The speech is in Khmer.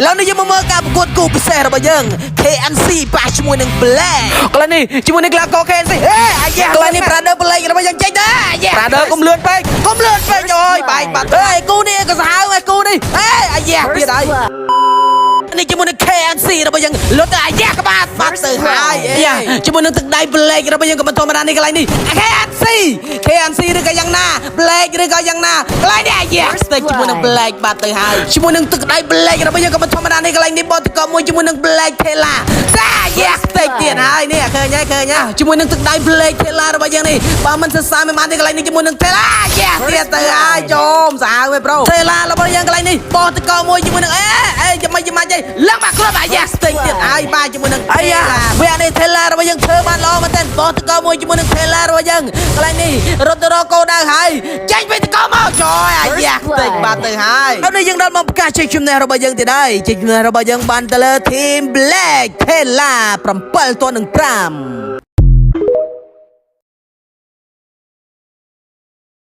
แล้วนี่ยังมาเมื่อการประกวดกูพิเศษរបស់យើង KNC ប៉ះជាមួយនឹង Black កន្លែងនេះជាមួយនឹងក្លាកោ KNC ហេអាយ៉ាកន្លែងនេះ Brother Black របស់យើងចេញដែរអាយ៉ា Brother កុំលឿនពេក កុំលឿនពេកអើយបែកបាត់អេគូនេះក៏សាហាវឯគូនេះអេអាយ៉ាទៀតហើយនេះជាមួយនឹង KNC របស់យើងលុតទៅអាយ៉ាក្បាលបាត់ទៅហើយអាជាមួយនឹងទឹកដៃ Black របស់យើងក៏មិនធម្មតានេះកន្លែងនេះ KNC ឬក៏យ៉ាងណា Black ឬក៏យ៉ាងណាកន្លែងនេះអាយ៉ាស្ទើរជាមួយនឹង Black បាត់ទៅហើយជាមួយនឹងទឹកដៃ Black របស់យើងក៏មិនធម្មតានេះកន្លែងនេះបតកមួយជាមួយនឹង Black Thela សាយ៉ាស្ទើរទៀតហើយនេះឃើញហើយជាមួយនឹងទឹកដៃ Black Thela របស់យើងនេះបើមិនសរសើរមិនបានទេកន្លែងនេះជាមួយនឹង Thela យ៉ាទៀតទៅហើយចោមសាហាវឯងប្រូ Thela របស់យើងកន្លែងនេះបតកមួយជាមួយនឹងចាំមិនទេឡើងមកគ្រាប់អាយ៉ាស្ទើរទៀតហើយបាទជាមួយនឹងអាយ៉ាវានេះ Thela របស់យើងធ្វើបានល្អមែនទែនបតកមួយជាមួយនឹង Thela របស់យើងកន្លែងនេះរត់ទៅរកគោលដៅហើយចេញទៅតកមកចោអាយ៉ាស្ទើរបាត់ទៅហើយហើយនេះយើងដល់មកប្រកាសជ័យជំនះរបស់យើងទៀតហើយជ័យជំនះរបស់យើងបានទៅលើ Team Black Thela 7-5